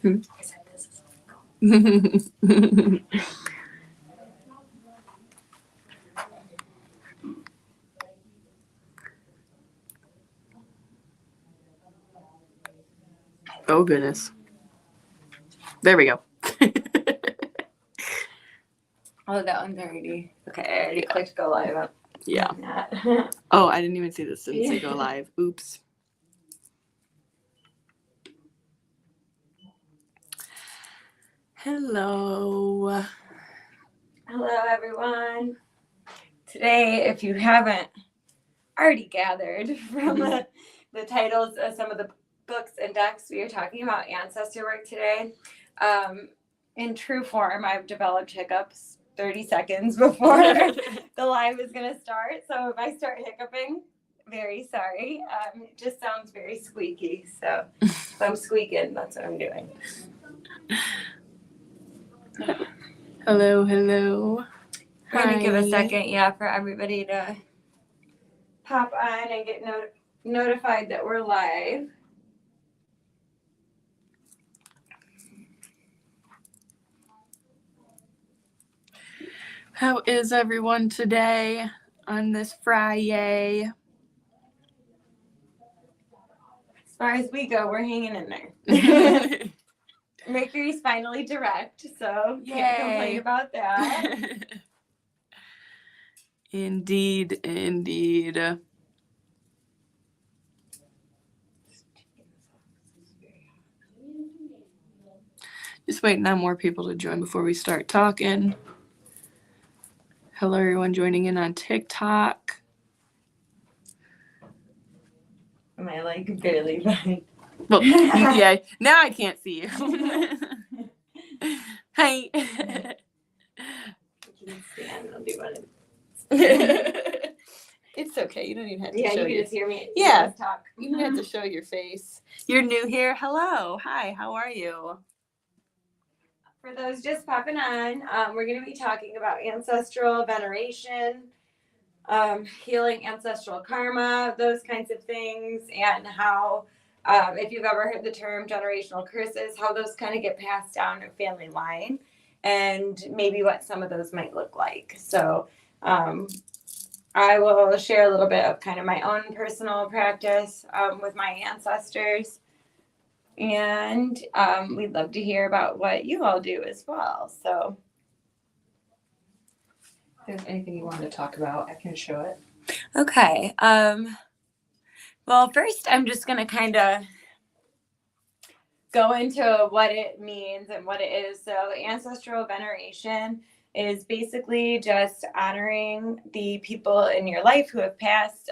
I said this is Oh, goodness. There we go. Oh, that one's already. Okay, I already clicked go live up. Yeah. That. Oh, I didn't even see this. Didn't say go live. Oops. Hello. Hello, everyone. Today, if you haven't already gathered from the titles of some of the books and decks, we are talking about ancestor work today. In true form, I've developed hiccups 30 seconds before the live is going to start. So if I start hiccuping, very sorry. It just sounds very squeaky. So if I'm squeaking, that's what I'm doing. Hello, hello. We're going to give a second, for everybody to pop on and get notified that we're live. How is everyone today on this Friday? As far as we go, we're hanging in there. Mercury's finally direct, so can't complain about that. Indeed, indeed. Just waiting on more people to join before we start talking. Hello, everyone joining in on TikTok. Am I like barely behind? Well, yeah, now I can't see you. Hi. I'll do one. It's okay. You don't even have to Yeah, show you can just hear me. Yeah. Just talk. You don't have to show your face. You're new here. Hello. Hi. How are you? For those just popping on, we're going to be talking about ancestral veneration, healing ancestral karma, those kinds of things, and how, if you've ever heard the term generational curses, how those kind of get passed down a family line, and maybe what some of those might look like. So I will share a little bit of kind of my own personal practice with my ancestors. And we'd love to hear about what you all do as well. So if there's anything you want to talk about, I can show it. Okay. Well, first I'm just going to kind of go into what it means and what it is. So ancestral veneration is basically just honoring the people in your life who have passed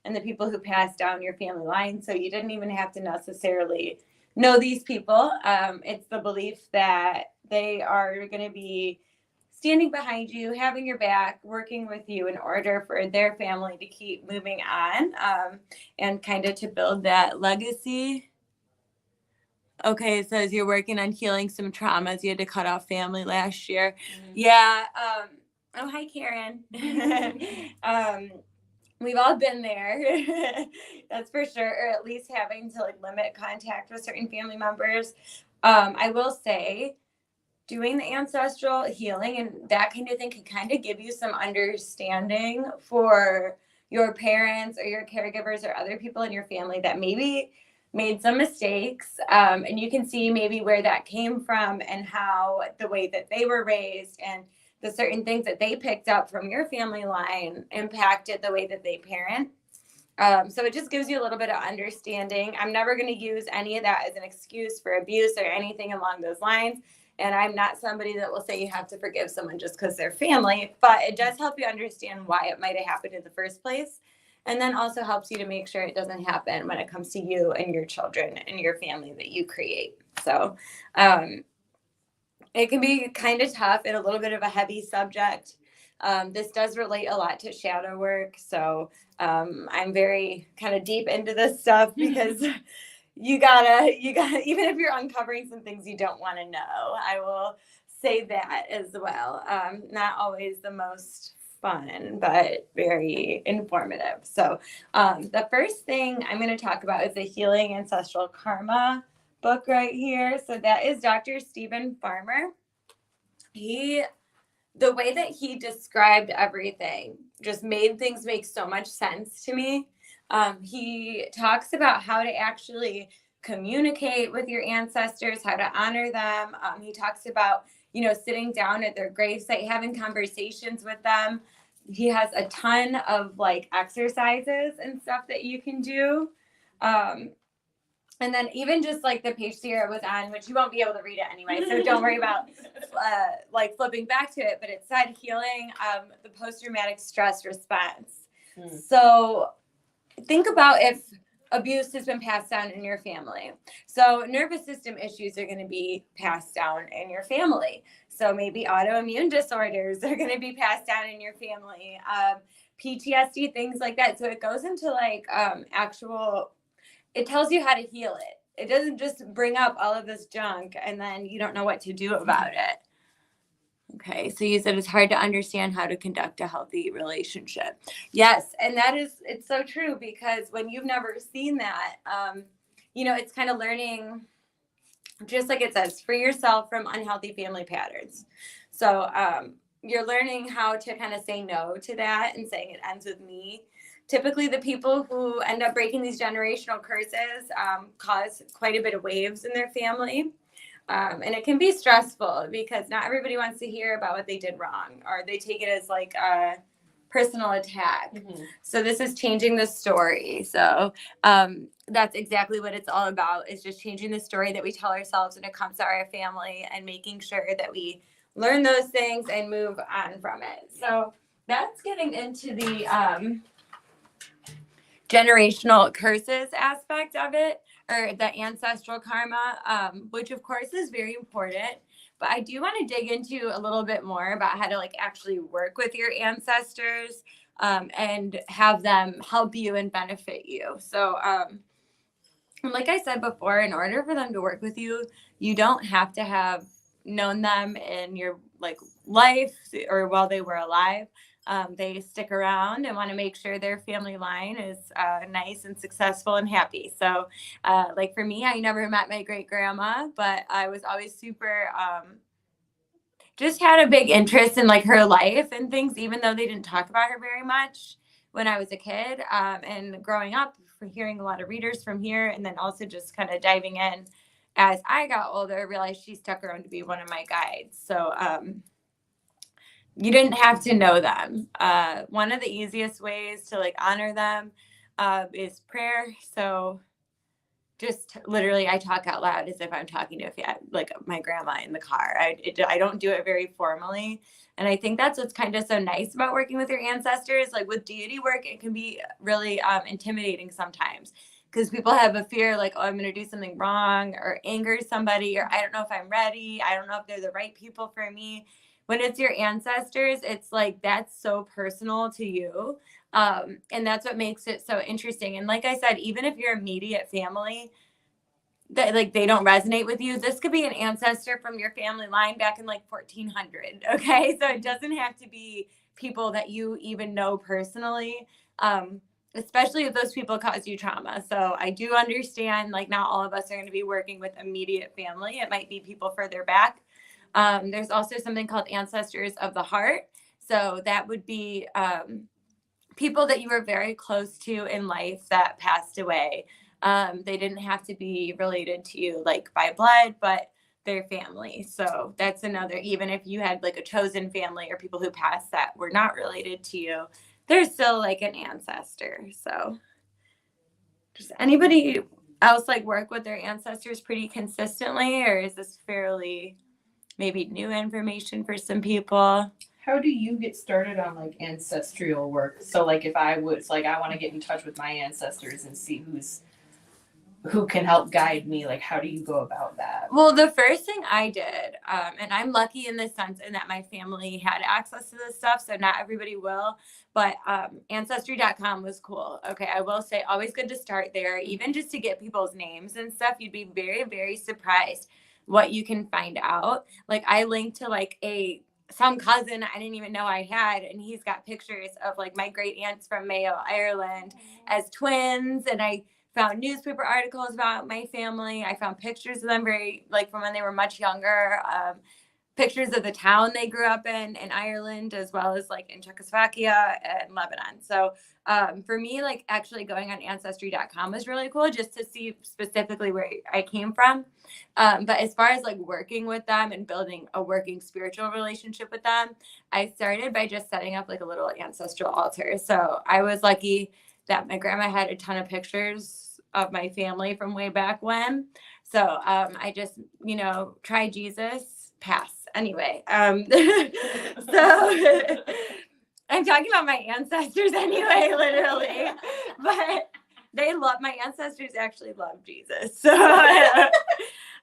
and the people who passed down your family line. So you didn't even have to necessarily know these people. It's the belief that they are going to be standing behind you, having your back, working with you in order for their family to keep moving on and kind of to build that legacy. Okay, it says you're working on healing some traumas. You had to cut off family last year. Mm-hmm. Yeah. Oh, hi, Karen. We've all been there. That's for sure. Or at least having to like limit contact with certain family members. I will say doing the ancestral healing and that kind of thing can kind of give you some understanding for your parents or your caregivers or other people in your family that maybe made some mistakes, and you can see maybe where that came from and how the way that they were raised and the certain things that they picked up from your family line impacted the way that they parent. So it just gives you a little bit of understanding. I'm never going to use any of that as an excuse for abuse or anything along those lines. And I'm not somebody that will say you have to forgive someone just because they're family, but it does help you understand why it might have happened in the first place. And then also helps you to make sure it doesn't happen when it comes to you and your children and your family that you create. So it can be kind of tough and a little bit of a heavy subject. This does relate a lot to shadow work. So I'm very kind of deep into this stuff because you gotta, even if you're uncovering some things you don't want to know, I will say that as well. Not always the most fun, but very informative. So the first thing I'm going to talk about is the healing ancestral karma book right here. So that is Dr. Stephen Farmer. The way that he described everything just made things make so much sense to me. He talks about how to actually communicate with your ancestors, how to honor them. He talks about, sitting down at their gravesite, having conversations with them. He has a ton of like exercises and stuff that you can do. And then even just like the page Sierra was on, which you won't be able to read it anyway, so don't worry about like flipping back to it. But it said healing the post-traumatic stress response. So think about if abuse has been passed down in your family. So nervous system issues are going to be passed down in your family. So maybe autoimmune disorders are going to be passed down in your family. PTSD, things like that. So it goes into like it tells you how to heal it. It doesn't just bring up all of this junk and then you don't know what to do about it. Okay, so you said it's hard to understand how to conduct a healthy relationship. Yes, and it's so true, because when you've never seen that, it's kind of learning, just like it says, free yourself from unhealthy family patterns. So you're learning how to kind of say no to that and saying it ends with me. Typically, the people who end up breaking these generational curses cause quite a bit of waves in their family. And it can be stressful because not everybody wants to hear about what they did wrong, or they take it as like a personal attack. So this is changing the story. So that's exactly what it's all about, is just changing the story that we tell ourselves when it comes to our family and making sure that we learn those things and move on from it. So that's getting into the generational curses aspect of it, or the ancestral karma, which of course is very important. But I do want to dig into a little bit more about how to like actually work with your ancestors and have them help you and benefit you. So like I said before, in order for them to work with you, you don't have to have known them in your like life or while they were alive. They stick around and want to make sure their family line is nice and successful and happy. So like for me, I never met my great grandma, but I was always super just had a big interest in like her life and things, even though they didn't talk about her very much when I was a kid. And growing up, for hearing a lot of readers from here, and then also just kind of diving in as I got older, I realized she stuck around to be one of my guides. So you didn't have to know them. One of the easiest ways to like honor them is prayer. So just literally, I talk out loud as if I'm talking to like my grandma in the car. I don't do it very formally. And I think that's what's kind of so nice about working with your ancestors. Like with deity work, it can be really intimidating sometimes, because people have a fear like, oh, I'm going to do something wrong or anger somebody, or I don't know if I'm ready. I don't know if they're the right people for me. When it's your ancestors, it's like that's so personal to you. And that's what makes it so interesting. And like I said, even if your immediate family, that like they don't resonate with you, this could be an ancestor from your family line back in like 1400. Okay, so it doesn't have to be people that you even know personally, especially if those people cause you trauma. So I do understand like not all of us are going to be working with immediate family. It might be people further back. There's also something called ancestors of the heart. So that would be people that you were very close to in life that passed away. They didn't have to be related to you like by blood, but their family. So that's another, even if you had like a chosen family or people who passed that were not related to you, they're still like an ancestor. So does anybody else like work with their ancestors pretty consistently, or is this fairly maybe new information for some people? How do you get started on like ancestral work? So like if I was like, I want to get in touch with my ancestors and see who can help guide me, like how do you go about that? Well, the first thing I did, and I'm lucky in this sense in that my family had access to this stuff, so not everybody will, but ancestry.com was cool. Okay, I will say always good to start there, even just to get people's names and stuff. You'd be very, very surprised what you can find out. Like I linked to like some cousin I didn't even know I had, and he's got pictures of like my great aunts from Mayo, Ireland as twins, and I found newspaper articles about my family. I found pictures of them from when they were much younger. Pictures of the town they grew up in Ireland, as well as like in Czechoslovakia and Lebanon. So for me, like actually going on ancestry.com was really cool just to see specifically where I came from. But as far as like working with them and building a working spiritual relationship with them, I started by just setting up like a little ancestral altar. So I was lucky that my grandma had a ton of pictures of my family from way back when. So I just, try Jesus, pass. Anyway, so I'm talking about my ancestors anyway, literally, but my ancestors actually love Jesus. So,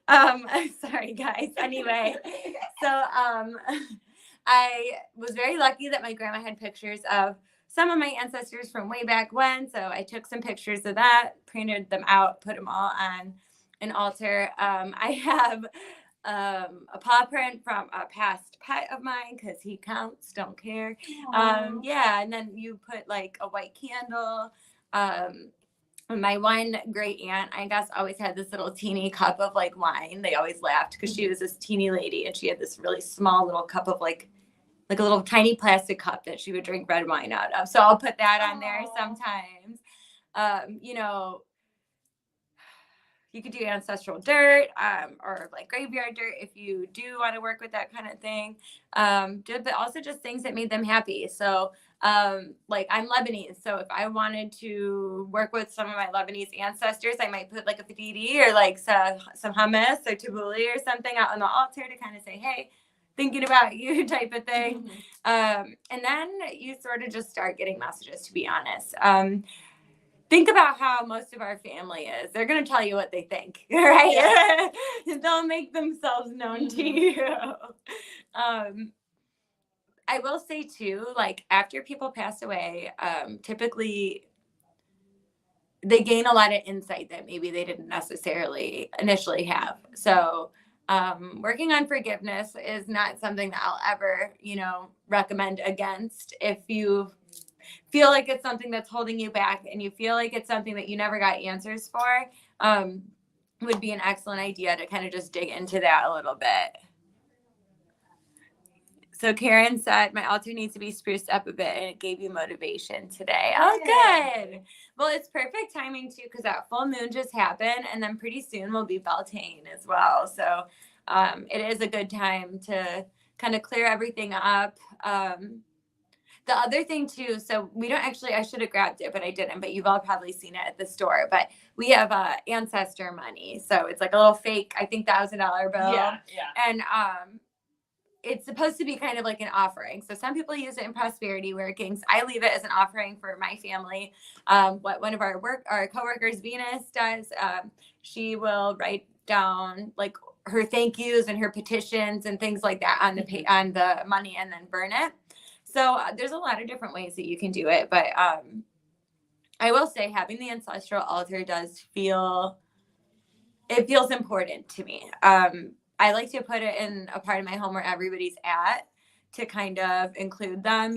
I'm sorry guys. Anyway, so, I was very lucky that my grandma had pictures of some of my ancestors from way back when. So I took some pictures of that, printed them out, put them all on an altar. I have a paw print from a past pet of mine because he counts, don't care. Yeah, and then you put like a white candle. My one great aunt, I guess, always had this little teeny cup of like wine. They always laughed because she was this teeny lady and she had this really small little cup of like a little tiny plastic cup that she would drink red wine out of. So I'll put that on there sometimes. You could do ancestral dirt or like graveyard dirt if you do want to work with that kind of thing. But also just things that made them happy. So like I'm Lebanese. So if I wanted to work with some of my Lebanese ancestors, I might put like a fadidi or like some hummus or tabbouleh or something out on the altar to kind of say, hey, thinking about you type of thing. And then you sort of just start getting messages, to be honest. Think about how most of our family is. They're going to tell you what they think, right? Yeah. They'll make themselves known to you. I will say too, like after people pass away, typically they gain a lot of insight that maybe they didn't necessarily initially have. So working on forgiveness is not something that I'll ever, recommend against. If you feel like it's something that's holding you back and you feel like it's something that you never got answers for, would be an excellent idea to kind of just dig into that a little bit. So Karen said, my altar needs to be spruced up a bit and it gave you motivation today. Oh, good. Well, it's perfect timing too, because that full moon just happened and then pretty soon will be Beltane as well. So it is a good time to kind of clear everything up. The other thing too, so we don't actually, I should have grabbed it, but I didn't, but you've all probably seen it at the store, but we have ancestor money. So it's like a little fake, I think $1,000 bill. Yeah. And it's supposed to be kind of like an offering. So some people use it in prosperity workings. I leave it as an offering for my family. What one of our coworkers, Venus, does, she will write down like her thank yous and her petitions and things like that on the money and then burn it. So there's a lot of different ways that you can do it. But I will say having the ancestral altar feels important to me. I like to put it in a part of my home where everybody's at to kind of include them,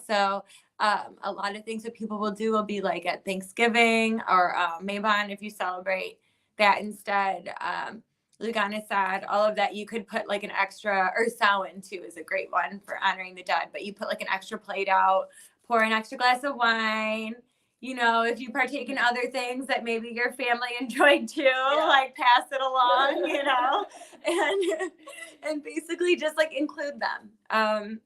So a lot of things that people will do will be like at Thanksgiving or Mabon if you celebrate that instead. Luganisad, all of that, you could put like an extra, or Samhain too is a great one for honoring the dead, but you put like an extra plate out, pour an extra glass of wine. If you partake in other things that maybe your family enjoyed too, like pass it along, and basically just like include them.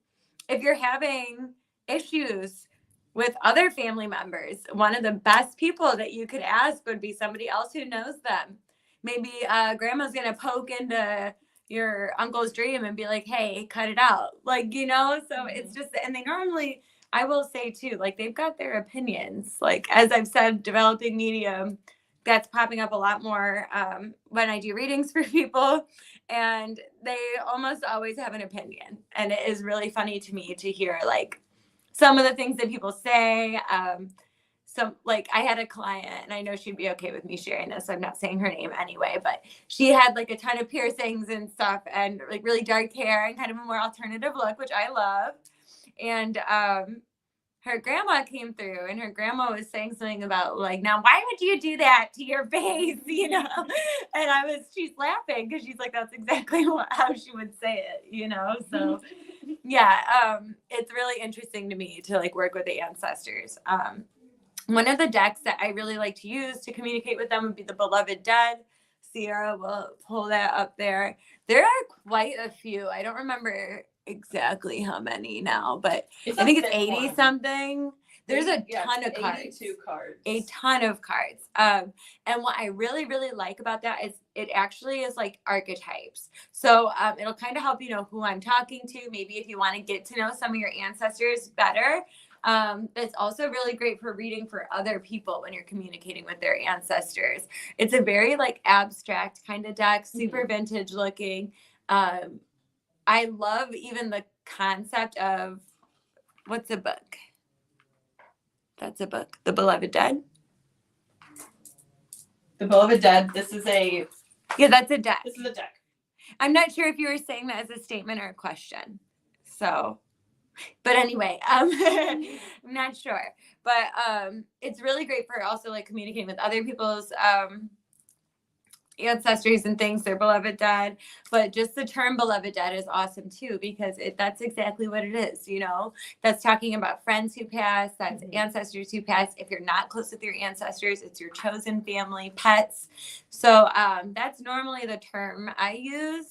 If you're having issues with other family members, one of the best people that you could ask would be somebody else who knows them. Maybe grandma's going to poke into your uncle's dream and be like, hey, cut it out. Like, so it's just, and they normally, I will say too, like they've got their opinions. Like, as I've said, developing medium, that's popping up a lot more when I do readings for people, and they almost always have an opinion. And it is really funny to me to hear like some of the things that people say. So like I had a client, and I know she'd be okay with me sharing this, so I'm not saying her name anyway, but she had like a ton of piercings and stuff and like really dark hair and kind of a more alternative look, which I love. And her grandma came through, and her grandma was saying something about like, now why would you do that to your face, you know? And she's laughing because she's like, that's exactly how she would say it, you know? So yeah, it's really interesting to me to like work with the ancestors. One of the decks that I really like to use to communicate with them would be the Beloved Dead. Sierra will pull that up there. There are quite a few. I don't remember exactly how many now, but I think it's 80 something. There's a ton of cards. 82 cards. A ton of cards. And what I really, really like about that is it actually is like archetypes. So it'll kind of help you know who I'm talking to. Maybe if you want to get to know some of your ancestors better. It's also really great for reading for other people when you're communicating with their ancestors. It's a very like abstract kind of deck, super vintage looking. I love even the concept of what's a book? That's a book. The Beloved Dead. The Beloved Dead. This is a. Yeah, that's a deck. This is a deck. I'm not sure if you were saying that as a statement or a question. So, but anyway, I'm not sure. But it's really great for also like communicating with other people's ancestors and things, their beloved dead. But just the term beloved dead is awesome too, because that's exactly what it is, you know. That's talking about friends who pass, that's ancestors who pass. If you're not close with your ancestors, it's your chosen family, pets. So that's normally the term I use.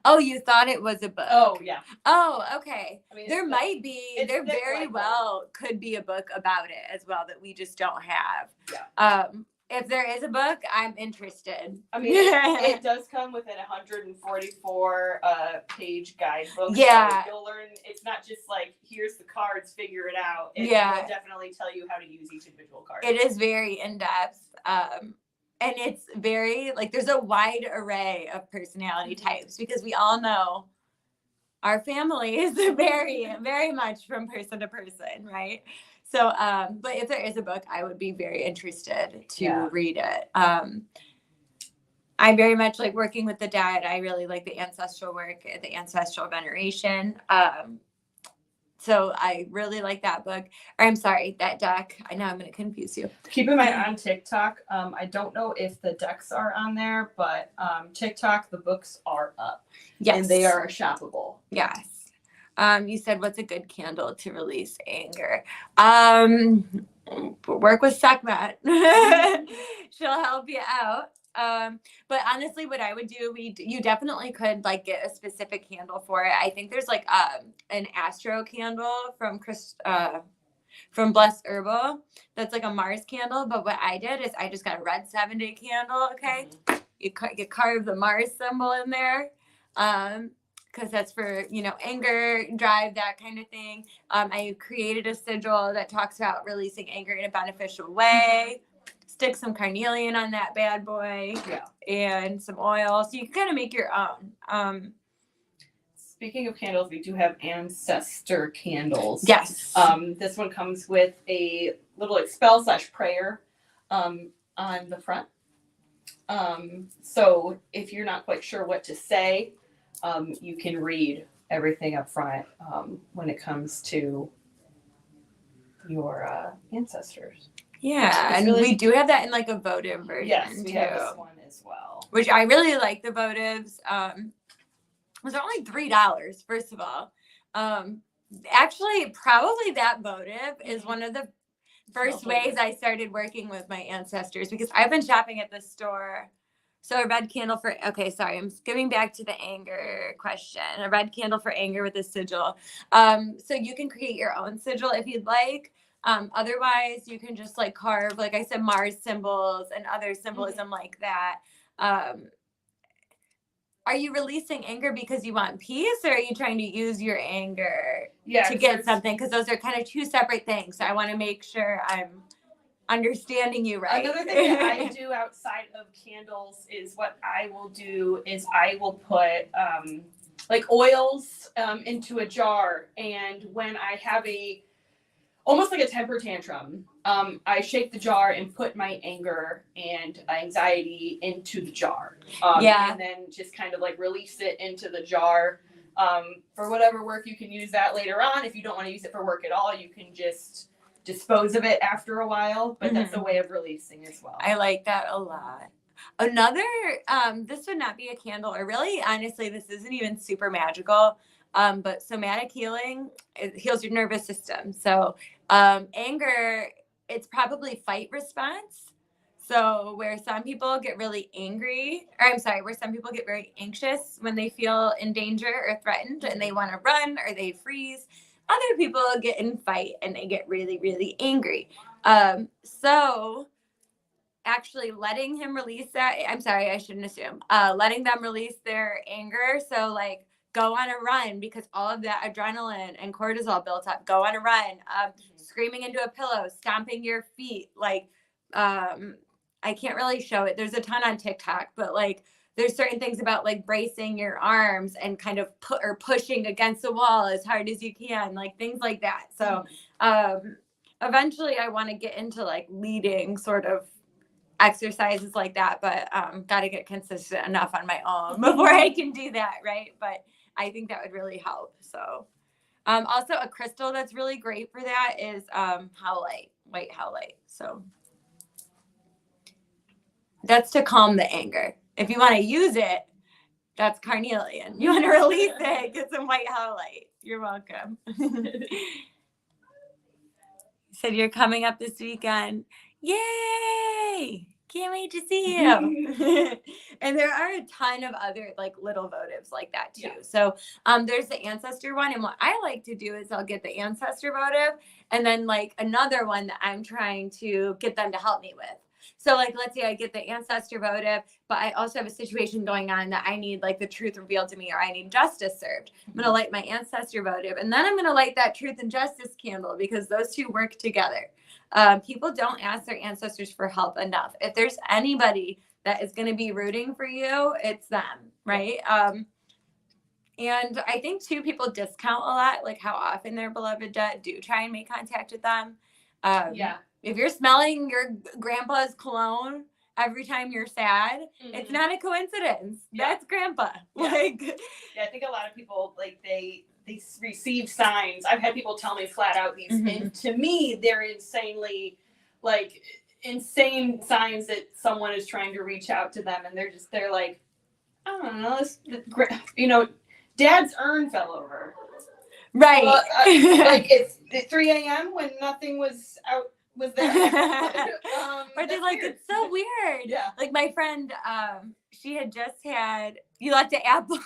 Oh, you thought it was a book. Oh, yeah. Oh, okay. I mean, there might be, there very well could be a book about it as well that we just don't have. Yeah. If there is a book, I'm interested. I mean, it does come with an 144 page guidebook. Yeah. So you'll learn, it's not just like, here's the cards, figure it out. It will definitely tell you how to use each individual card. It is very in-depth. And it's very, like, there's a wide array of personality types because we all know our family is very, very much from person to person, right? So, but if there is a book, I would be very interested to read it. I very much like working with the dead. I really like the ancestral work, the ancestral veneration. So I really like that book. Or I'm sorry, that deck. I know I'm going to confuse you. Keep in mind on TikTok, I don't know if the decks are on there, but TikTok, the books are up. Yes. And they are shoppable. Yes. You said, what's a good candle to release anger? Work with Sekhmet. She'll help you out. But honestly, what I would do, you definitely could like get a specific candle for it. I think there's like an astro candle from Blessed Herbal that's like a Mars candle. But what I did is I just got a red 7-day candle. Okay, you carve the Mars symbol in there. Because that's for, you know, anger, drive, that kind of thing. I created a sigil that talks about releasing anger in a beneficial way. Stick some carnelian on that bad boy. Yeah. And some oil. So you can kind of make your own. Speaking of candles, we do have ancestor candles. Yes. This one comes with a little like spell/prayer on the front. So if you're not quite sure what to say, you can read everything up front when it comes to your ancestors. Yeah, and really, we do have that in like a votive version. Yes, we too, have this one as well. Which I really like the votives. Was only $3, first of all. Actually, probably that votive is one of the first ways I started working with my ancestors because I've been shopping at the store. So a red candle for, okay, sorry, I'm skipping back to the anger question. A red candle for anger with a sigil. So you can create your own sigil if you'd like. Otherwise, you can just like carve, like I said, Mars symbols and other symbolism like that. Are you releasing anger because you want peace, or are you trying to use your anger to get something? Because those are kind of two separate things. So I want to make sure I'm understanding you right. Another thing that I do outside of candles is what I will do is I will put like oils into a jar, and when I have almost like a temper tantrum, I shake the jar and put my anger and anxiety into the jar. And then just kind of like release it into the jar For whatever work, you can use that later on. If you don't want to use it for work at all, you can just dispose of it after a while, but that's a way of releasing as well. I like that a lot. Another, this would not be a candle, or really, honestly, this isn't even super magical, but somatic healing, it heals your nervous system. So anger, it's probably fight response. So where some people get really angry, or I'm sorry, where some people get very anxious when they feel in danger or threatened and they want to run or they freeze, other people get in fight and they get really, really angry. So actually letting him release that, I'm sorry, I shouldn't assume, letting them release their anger. So like go on a run, because all of that adrenaline and cortisol built up, go on a run, screaming into a pillow, stomping your feet, like, I can't really show it. There's a ton on TikTok, but like there's certain things about like bracing your arms and kind of pushing against the wall as hard as you can, like things like that. So eventually I want to get into like leading sort of exercises like that, but got to get consistent enough on my own before I can do that, right? But I think that would really help. So also a crystal that's really great for that is howlite, white howlite. So that's to calm the anger. If you want to use it, that's carnelian. You want to release it, get some white howlite. You're welcome. Said you're coming up this weekend. Yay! Can't wait to see you. And there are a ton of other like little votives like that too. Yeah. So there's the ancestor one. And what I like to do is I'll get the ancestor votive and then like another one that I'm trying to get them to help me with. So like, let's say I get the ancestor votive, but I also have a situation going on that I need like the truth revealed to me, or I need justice served. I'm going to light my ancestor votive, and then I'm going to light that truth and justice candle, because those two work together. People don't ask their ancestors for help enough. If there's anybody that is going to be rooting for you, it's them, right? And I think too, people discount a lot, like how often their beloved dead do try and make contact with them. Yeah. If you're smelling your grandpa's cologne every time you're sad, it's not a coincidence. Yeah. That's grandpa. Yeah. Like, yeah, I think a lot of people like they receive signs. I've had people tell me flat out these, and to me, they're insanely like insane signs that someone is trying to reach out to them, and they're like, I don't know, Dad's urn fell over. Right. Well, like it's at 3 a.m. when nothing was there. But they're like, weird. It's so weird. Yeah. Like my friend, she had just had, you left an apple.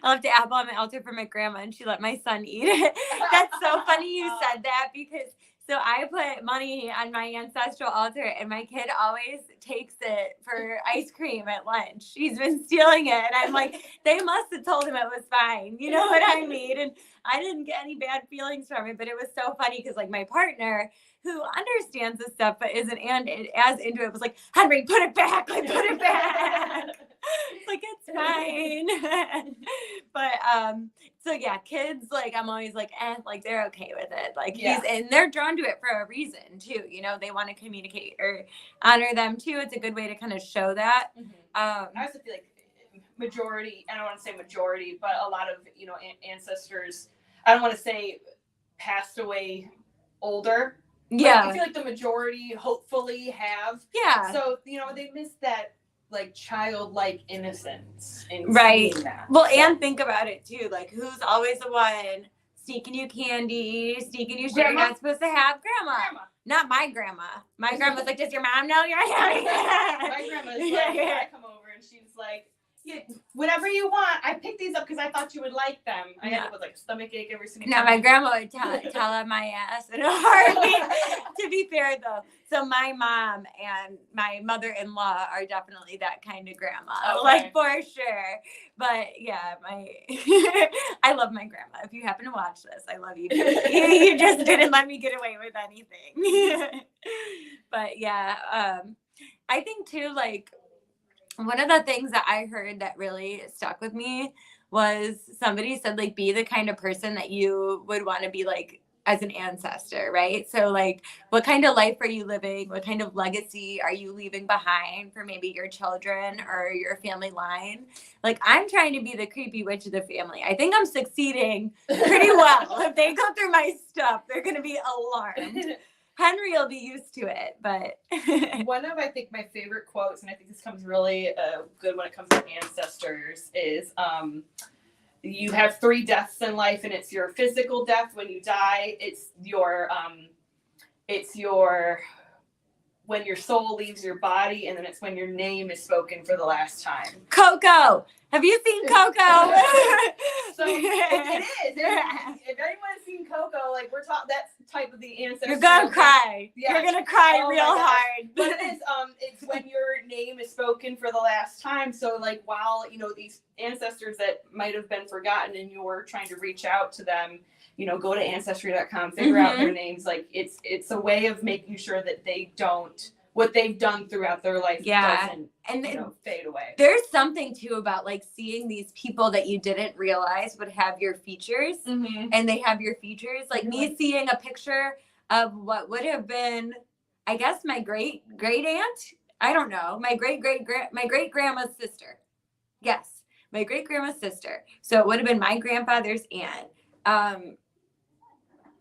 I left an apple on my altar for my grandma, and she let my son eat it. That's so funny you said that, because so I put money on my ancestral altar, and my kid always takes it for ice cream at lunch. He's been stealing it, and I'm like, they must have told him it was fine. You know what I mean? And I didn't get any bad feelings from it, but it was so funny because like my partner, who understands this stuff but isn't as into it, was like, Henry, put it back, like put it back. Like it's fine. But so yeah, kids, like I'm always like, like they're okay with it. Like and they're drawn to it for a reason too. You know, they want to communicate or honor them too. It's a good way to kind of show that. I also feel like majority, I don't want to say majority, but a lot of, ancestors, I don't want to say passed away older. Yeah. I feel like the majority hopefully have. Yeah. So, they miss that like childlike innocence in right. seeing that. Well, and think about it too. Like who's always the one sneaking you candy, sneaking you shit you're not supposed to have? Grandma. Not my grandma. My grandma's like, does your mom know you're having that? My grandma's like, I come over and she's like, yeah, whatever you want. I picked these up because I thought you would like them. I had with like a stomach ache every single time. No, my grandma would tell on my ass in a heartbeat. To be fair though, so my mom and my mother-in-law are definitely that kind of grandma, like for sure. But yeah, I love my grandma. If you happen to watch this, I love you. You just didn't let me get away with anything. But yeah, I think too, like, one of the things that I heard that really stuck with me was somebody said, like, be the kind of person that you would want to be, like, as an ancestor, right? So like, what kind of life are you living? What kind of legacy are you leaving behind for maybe your children or your family line? Like, I'm trying to be the creepy witch of the family. I think I'm succeeding pretty well. If they go through my stuff, they're going to be alarmed. Henry will be used to it, but one of, I think, my favorite quotes, and I think this comes really good when it comes to ancestors, is you have 3 deaths in life, and it's your physical death when you die. It's your when your soul leaves your body, and then it's when your name is spoken for the last time. Coco. Have you seen Coco? So it is. If anyone's seen Coco, like we're talking, that's type of the ancestor. You're gonna cry. Yeah. You're gonna cry Oh real hard. But it is. It's when your name is spoken for the last time. So like, while these ancestors that might have been forgotten, and you're trying to reach out to them, go to ancestry.com, figure out their names. Like it's a way of making sure that they don't, what they've done throughout their life doesn't fade away. There's something too about like seeing these people that you didn't realize would have your features, and they have your features. Like me seeing a picture of what would have been, I guess, my great aunt. I don't know, my great grandma's sister. Yes, my great grandma's sister. So it would have been my grandfather's aunt.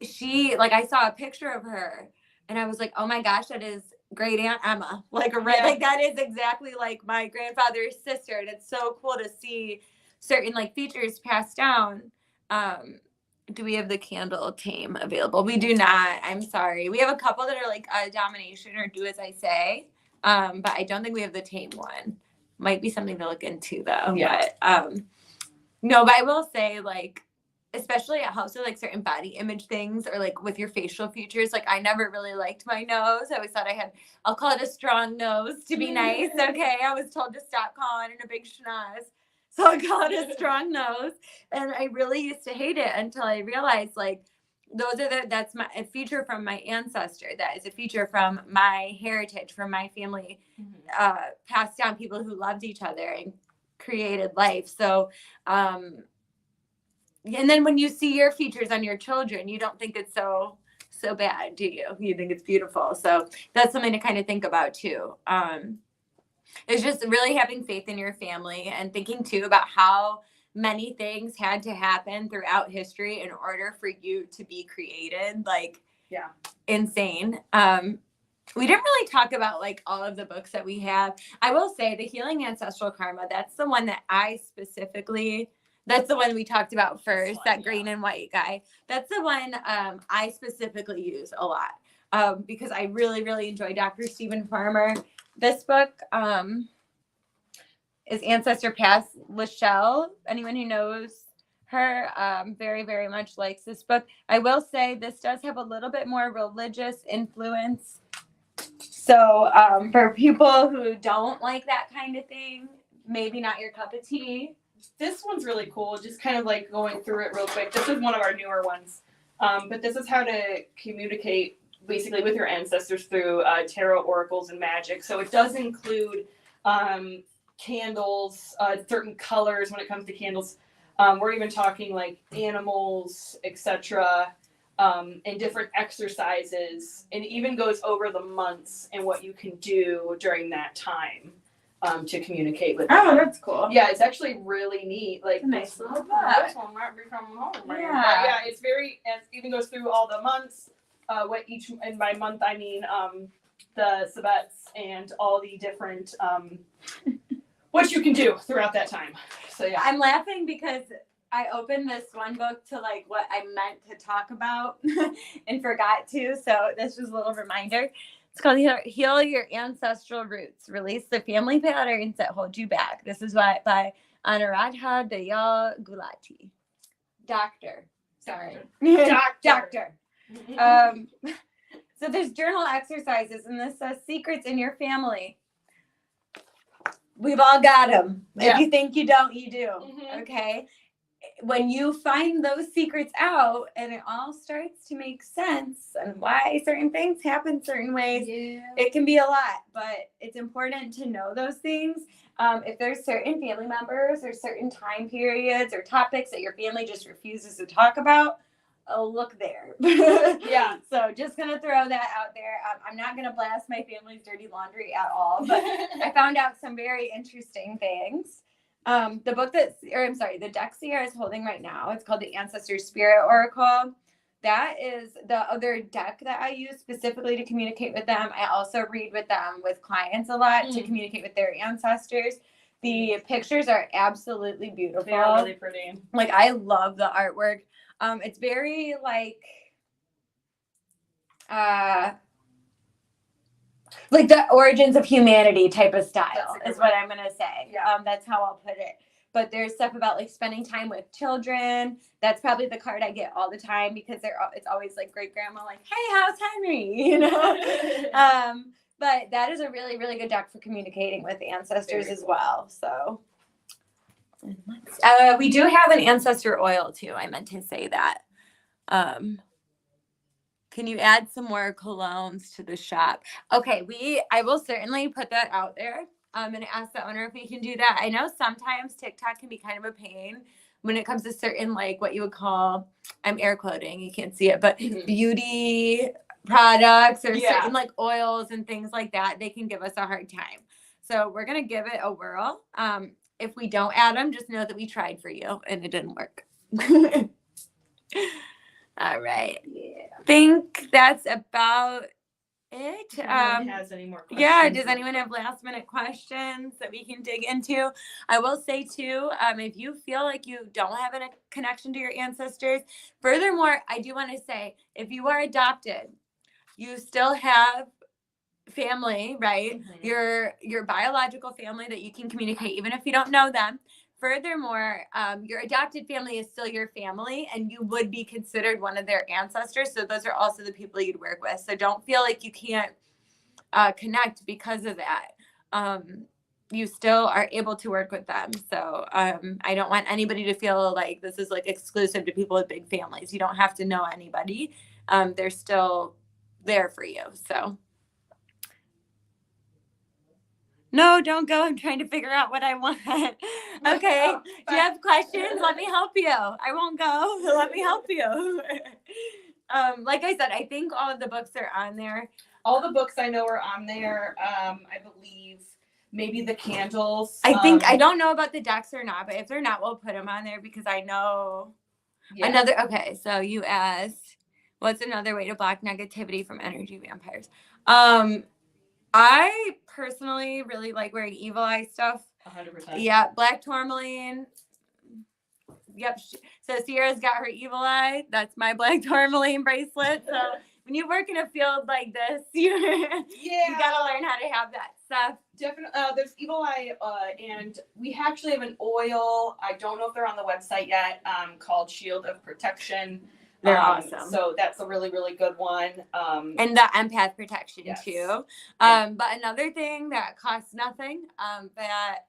She, like, I saw a picture of her, and I was like, oh my gosh, that is great aunt Emma. Like that is exactly like my grandfather's sister, and it's so cool to see certain like features passed down. Do we have the candle tame available? We do not. I'm sorry. We have a couple that are like domination or do as I say, but I don't think we have the tame one. Might be something to look into though. Yeah. But no, but I will say, like, especially it helps with like certain body image things or like with your facial features. Like, I never really liked my nose. I always thought I'll call it a strong nose to be nice. Okay. I was told to stop calling it a big schnoz. So I call it a strong nose. And I really used to hate it until I realized, like, that's a feature from my ancestor. That is a feature from my heritage, from my family, passed down, people who loved each other and created life. So, and then when you see your features on your children, you don't think it's so bad, do you? You think it's beautiful. So that's something to kind of think about too. It's just really having faith in your family and thinking too about how many things had to happen throughout history in order for you to be created. Like, yeah, insane. We didn't really talk about like all of the books that we have. I will say the Healing Ancestral Karma, that's the one that that's the one we talked about first, that green and white guy. That's the one I specifically use a lot because I really, really enjoy Dr. Stephen Farmer. This book is Ancestor Past Lachelle. Anyone who knows her very, very much likes this book. I will say this does have a little bit more religious influence. So for people who don't like that kind of thing, maybe not your cup of tea. This one's really cool. Just kind of like going through it real quick. This is one of our newer ones. But this is how to communicate basically with your ancestors through tarot, oracles, and magic. So it does include candles, certain colors when it comes to candles. We're even talking like animals, etc., and different exercises. And it even goes over the months and what you can do during that time to communicate with them. Oh, that's cool. Yeah, it's actually really neat. Like, it's a nice little book. This one might be coming home. Right? Yeah. But yeah, it's very. It even goes through all the months. What each, and by month I mean the sabbats and all the different what you can do throughout that time. So yeah, I'm laughing because I opened this one book to like what I meant to talk about and forgot to. So this was a little reminder. It's called Heal Your Ancestral Roots. Release the family patterns that hold you back. This is by Anuradha Dayal Gulati. Doctor. Sorry. Doctor. So there's journal exercises, and this says secrets in your family. We've all got them. Yeah. If you think you don't, you do. Mhm. Okay. When you find those secrets out and it all starts to make sense and why certain things happen certain ways, it can be a lot, but it's important to know those things. If there's certain family members or certain time periods or topics that your family just refuses to talk about, look there. Yeah. So just gonna throw that out there. I'm not gonna blast my family's dirty laundry at all, but I found out some very interesting things. The book the deck Sierra is holding right now, it's called the Ancestor Spirit Oracle. That is the other deck that I use specifically to communicate with them. I also read with them with clients a lot to communicate with their ancestors. The pictures are absolutely beautiful. They are really pretty. Like, I love the artwork. It's very like the origins of humanity type of style is what I'm gonna say. Yeah. That's how I'll put it. But there's stuff about like spending time with children. That's probably the card I get all the time because it's always like great grandma like, hey, how's Henry? You know. But that is a really, really good deck for communicating with ancestors as well. So we do have an ancestor oil too. I meant to say that. Can you add some more colognes to the shop? Okay, I will certainly put that out there. And ask the owner if we can do that. I know sometimes TikTok can be kind of a pain when it comes to certain, like what you would call, I'm air quoting, you can't see it, but beauty products or certain like oils and things like that. They can give us a hard time. So we're going to give it a whirl. If we don't add them, just know that we tried for you and it didn't work. All right. Yeah. I think that's about it. If anyone has any more questions? Yeah, does anyone have last minute questions that we can dig into? I will say too, if you feel like you don't have a connection to your ancestors, furthermore, I do want to say, if you are adopted, you still have family, right? Your biological family that you can communicate even if you don't know them. Furthermore, your adopted family is still your family and you would be considered one of their ancestors. So those are also the people you'd work with. So don't feel like you can't connect because of that. You still are able to work with them. So I don't want anybody to feel like this is like exclusive to people with big families. You don't have to know anybody. They're still there for you. So. No, don't go. I'm trying to figure out what I want. Okay. Do you have questions? Let me help you. I won't go. Let me help you. Like I said, I think all of the books are on there. All the books I know are on there. I believe maybe the candles. I don't know about the decks or not, but if they're not, we'll put them on there because I know another. Okay. So you asked, what's another way to block negativity from energy vampires? I personally really like wearing evil eye stuff. 100%. Yeah, black tourmaline. Yep. So Sierra's got her evil eye. That's my black tourmaline bracelet. So when you work in a field like this, you gotta learn how to have that stuff. Definitely. There's evil eye, and we actually have an oil. I don't know if they're on the website yet. Called Shield of Protection. They're awesome. So that's a really, really good one. And the empath protection too. But another thing that costs nothing, that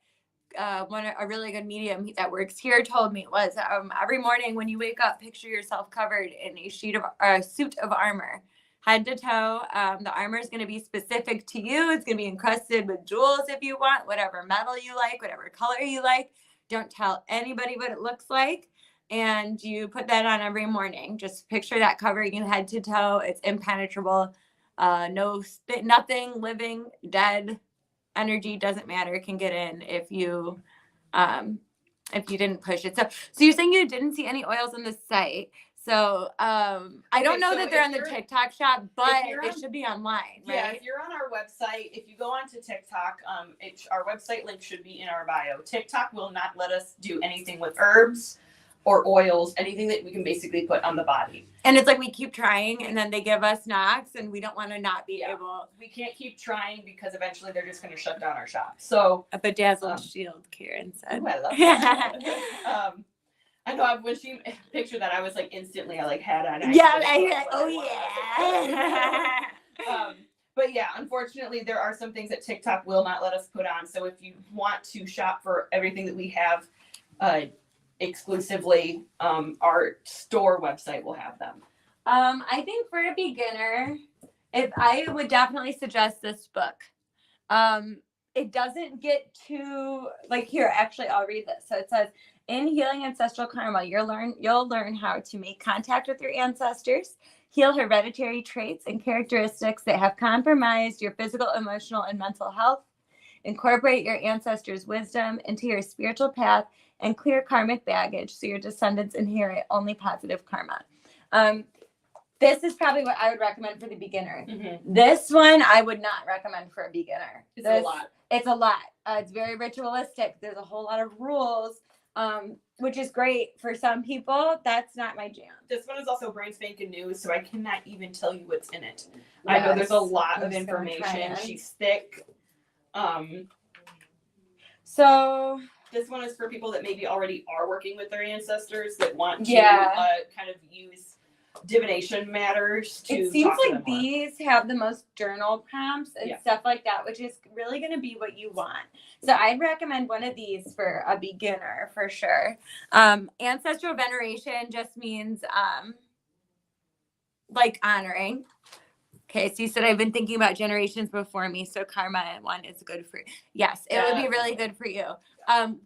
a really good medium that works here told me was every morning when you wake up, picture yourself covered in a suit of armor, head to toe. The armor is going to be specific to you. It's going to be encrusted with jewels if you want, whatever metal you like, whatever color you like. Don't tell anybody what it looks like. And you put that on every morning. Just picture that covering you head to toe. It's impenetrable. Nothing living, dead, energy doesn't matter. Can get in if you didn't push it. So you're saying you didn't see any oils on the site. So I don't know that they're on the TikTok shop, but it should be online, right? Yeah, if you're on our website, if you go onto TikTok, our website link should be in our bio. TikTok will not let us do anything with herbs or oils, anything that we can basically put on the body. And it's like we keep trying and then they give us knocks and we don't want to not be able. We can't keep trying because eventually they're just going to shut down our shop. So a bedazzled shield, Karen said. Ooh, I love that. I know when she pictured that, I was like instantly, I like had on. But yeah, unfortunately, there are some things that TikTok will not let us put on. So if you want to shop for everything that we have, exclusively, our store website will have them. I think for a beginner, I would definitely suggest this book. It doesn't get too here, actually I'll read this. So it says, In Healing Ancestral Karma, you'll learn how to make contact with your ancestors, heal hereditary traits and characteristics that have compromised your physical, emotional, and mental health, incorporate your ancestors' wisdom into your spiritual path, and clear karmic baggage so your descendants inherit only positive karma. This is probably what I would recommend for the beginner. Mm-hmm. This one I would not recommend for a beginner. It's a lot. It's a lot. It's very ritualistic. There's a whole lot of rules, which is great for some people. That's not my jam. This one is also brand spanking new, so I cannot even tell you what's in it. I know there's a lot of information. She's thick. So this one is for people that maybe already are working with their ancestors that want to kind of use divination matters to it seems talk to like them more. These have the most journal prompts and stuff like that, which is really going to be what you want. So I'd recommend one of these for a beginner for sure. Ancestral veneration just means like honoring. Okay, so you said I've been thinking about generations before me, so karma one is good for you. Yes, it would be really good for you.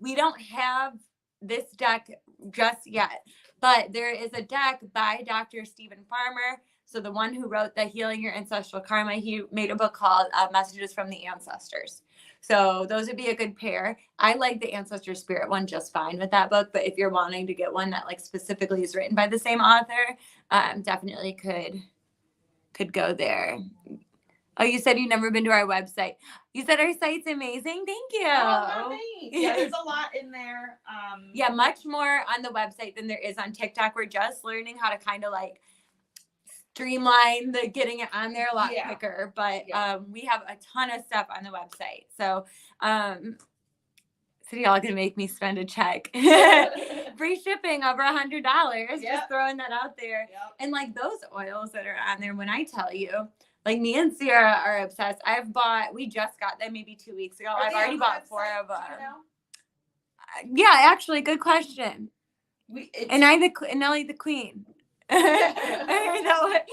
We don't have this deck just yet, but there is a deck by Dr. Stephen Farmer. So the one who wrote the Healing Your Ancestral Karma, he made a book called Messages from the Ancestors. So those would be a good pair. I like the Ancestor Spirit one just fine with that book, but if you're wanting to get one that like specifically is written by the same author, definitely could go there. Oh, you said you've never been to our website. You said our site's amazing. Thank you. Oh, thanks. Yeah, there's a lot in there. Yeah, much more on the website than there is on TikTok. We're just learning how to kind of like streamline the getting it on there a lot quicker. But we have a ton of stuff on the website. So so y'all gonna make me spend a check. Free shipping over $100. Just throwing that out there. Yep. And like those oils that are on there, when I tell you, like me and Sierra are obsessed. We just got them maybe 2 weeks ago. I've already bought 4 of them. Yeah, actually, good question. Nelly the queen. I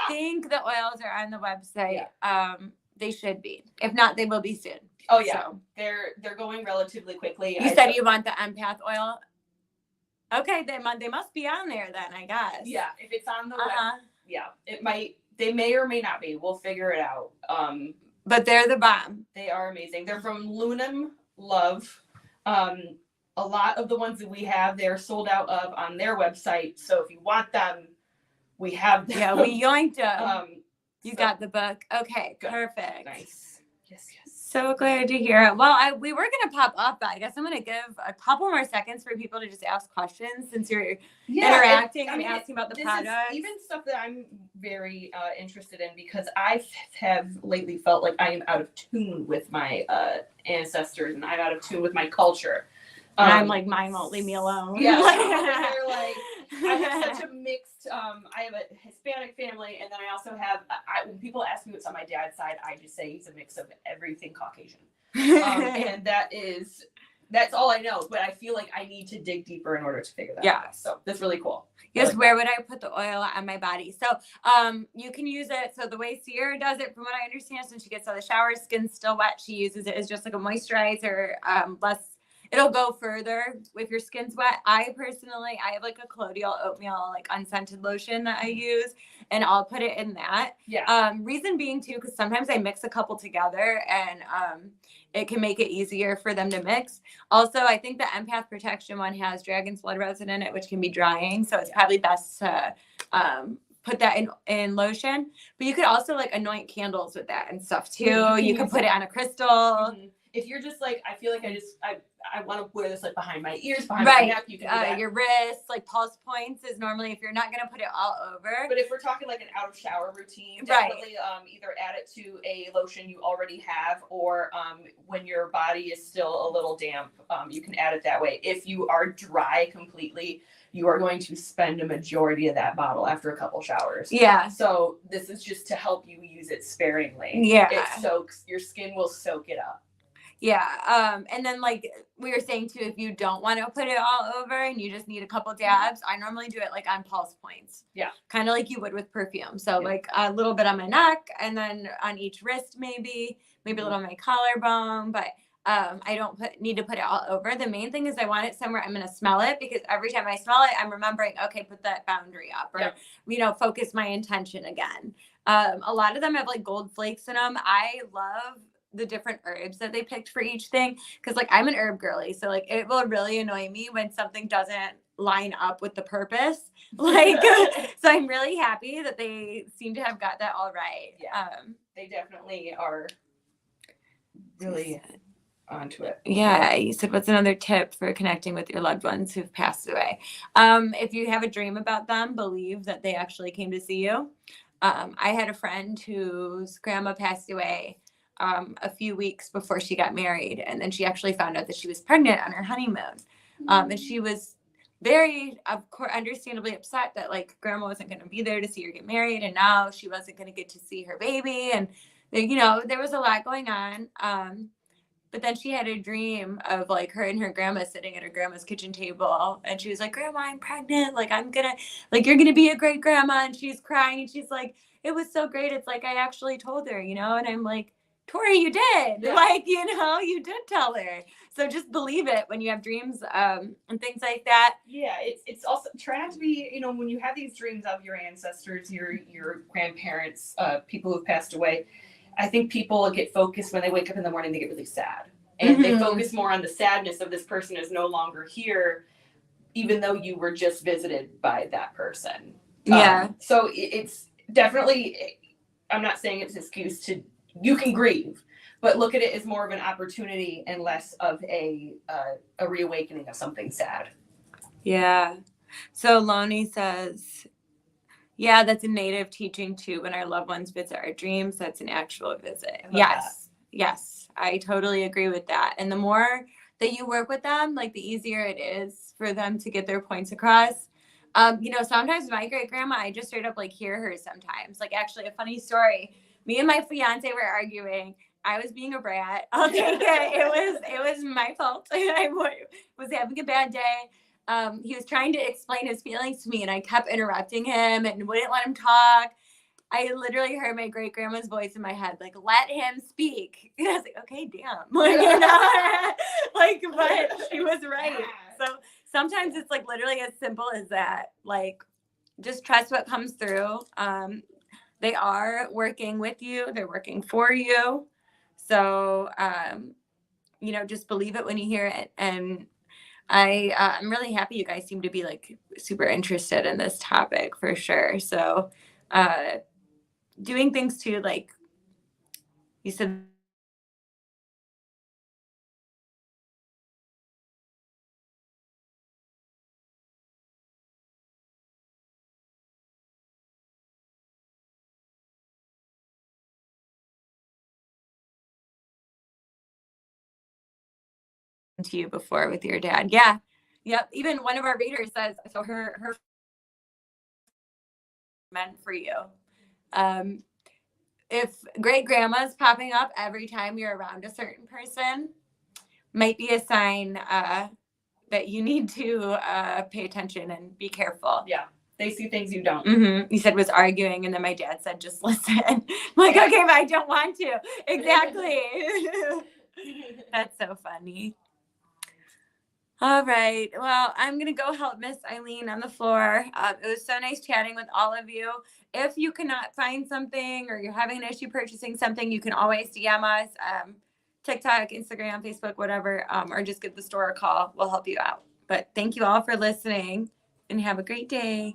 think the oils are on the website. Yeah. They should be. If not, they will be soon. Oh yeah, so. They're going relatively quickly. You said you want the empath oil. Okay, they must be on there then, I guess. Yeah, if it's on the web, it might. They may or may not be. We'll figure it out. But they're the bomb. They are amazing. They're from Lunam Love. A lot of the ones that we have, they're sold out of on their website. So if you want them, we have them. Yeah, we yoinked them. You got the book. Okay, good. Perfect. Nice. Yes. So glad to hear it. Well, we were going to pop off, but I guess I'm going to give a couple more seconds for people to just ask questions since you're interacting and asking about the product. Even stuff that I'm very interested in because I have lately felt like I am out of tune with my ancestors and I'm out of tune with my culture. And I'm like, mine won't leave me alone. Yeah, they're like, I have such a mixed, I have a Hispanic family, and then I also have, when people ask me what's on my dad's side, I just say he's a mix of everything Caucasian. And that's all I know, but I feel like I need to dig deeper in order to figure that out. So that's really cool. Yes, where would I put the oil on my body? So you can use it. So the way Sierra does it, from what I understand, since she gets out of the shower, skin's still wet, she uses it as just like a moisturizer, it'll go further if your skin's wet. I have like a colloidal oatmeal, like unscented lotion that I use, and I'll put it in that. Yeah. Reason being too, because sometimes I mix a couple together and it can make it easier for them to mix. Also, I think the Empath Protection one has dragon's blood resin in it, which can be drying. So it's probably best to put that in lotion. But you could also like anoint candles with that and stuff too. You could put it on a crystal. Mm-hmm. If you're just like, I feel like I want to wear this like behind my ears, behind my neck. You can do that. Your wrists, like pulse points is normally if you're not going to put it all over. But if we're talking like an out of shower routine, definitely either add it to a lotion you already have, or when your body is still a little damp, you can add it that way. If you are dry completely, you are going to spend a majority of that bottle after a couple showers. Yeah. So this is just to help you use it sparingly. Yeah. It soaks, your skin will soak it up. Yeah. And then like we were saying too, if you don't want to put it all over and you just need a couple dabs, I normally do it like on pulse points. Yeah. Kind of like you would with perfume. So like a little bit on my neck and then on each wrist, maybe a little on my collarbone. But I don't need to put it all over. The main thing is I want it somewhere I'm going to smell it, because every time I smell it, I'm remembering, okay, put that boundary up, or, focus my intention again. A lot of them have like gold flakes in them. I love the different herbs that they picked for each thing, because like I'm an herb girly, so like it will really annoy me when something doesn't line up with the purpose. Like, so I'm really happy that they seem to have got that all right. Yeah. They definitely are really onto it. Yeah, you said, what's another tip for connecting with your loved ones who've passed away? If you have a dream about them, believe that they actually came to see you. I had a friend whose grandma passed away a few weeks before she got married, and then she actually found out that she was pregnant on her honeymoon. And she was very, of course, understandably upset that like grandma wasn't going to be there to see her get married, and now she wasn't going to get to see her baby, and there was a lot going on. But then she had a dream of like her and her grandma sitting at her grandma's kitchen table, and she was like, "Grandma, I'm pregnant. Like you're gonna be a great grandma." And she's crying, and she's like, "It was so great. It's like I actually told her, And I'm like, "Tori, you did. Yeah. Like, you did tell her." So just believe it when you have dreams and things like that. Yeah, it's also try not to be, when you have these dreams of your ancestors, your grandparents, people who've passed away. I think people get focused when they wake up in the morning, they get really sad. And they focus more on the sadness of this person is no longer here, even though you were just visited by that person. Yeah. So it's definitely, I'm not saying it's an excuse you can grieve, but look at it as more of an opportunity and less of a reawakening of something sad. Yeah. So Lonnie says, yeah, that's a native teaching too. When our loved ones visit our dreams, that's an actual visit. Yes. Yes. I totally agree with that. And the more that you work with them, like the easier it is for them to get their points across. Sometimes my great grandma, I just straight up like hear her sometimes. Like actually a funny story. Me and my fiance were arguing. I was being a brat. I'll take it. It was my fault. I was having a bad day. He was trying to explain his feelings to me, and I kept interrupting him and wouldn't let him talk. I literally heard my great grandma's voice in my head, like, "Let him speak." And I was like, "Okay, damn." But she was right. So sometimes it's like literally as simple as that. Like, just trust what comes through. They are working with you. They're working for you. So, just believe it when you hear it. And I'm really happy you guys seem to be like super interested in this topic for sure. So doing things too, like you said, to you before with your dad. Yeah. Yep. Even one of our readers says, so her meant for you. If great grandma's popping up every time you're around a certain person, might be a sign that you need to pay attention and be careful. Yeah. They see things you don't. Mm-hmm. You said was arguing, and then my dad said, "Just listen." I'm like, okay, but I don't want to. Exactly. That's so funny. All right. Well, I'm going to go help Miss Eileen on the floor. It was so nice chatting with all of you. If you cannot find something or you're having an issue purchasing something, you can always DM us, TikTok, Instagram, Facebook, whatever, or just give the store a call. We'll help you out. But thank you all for listening, and have a great day.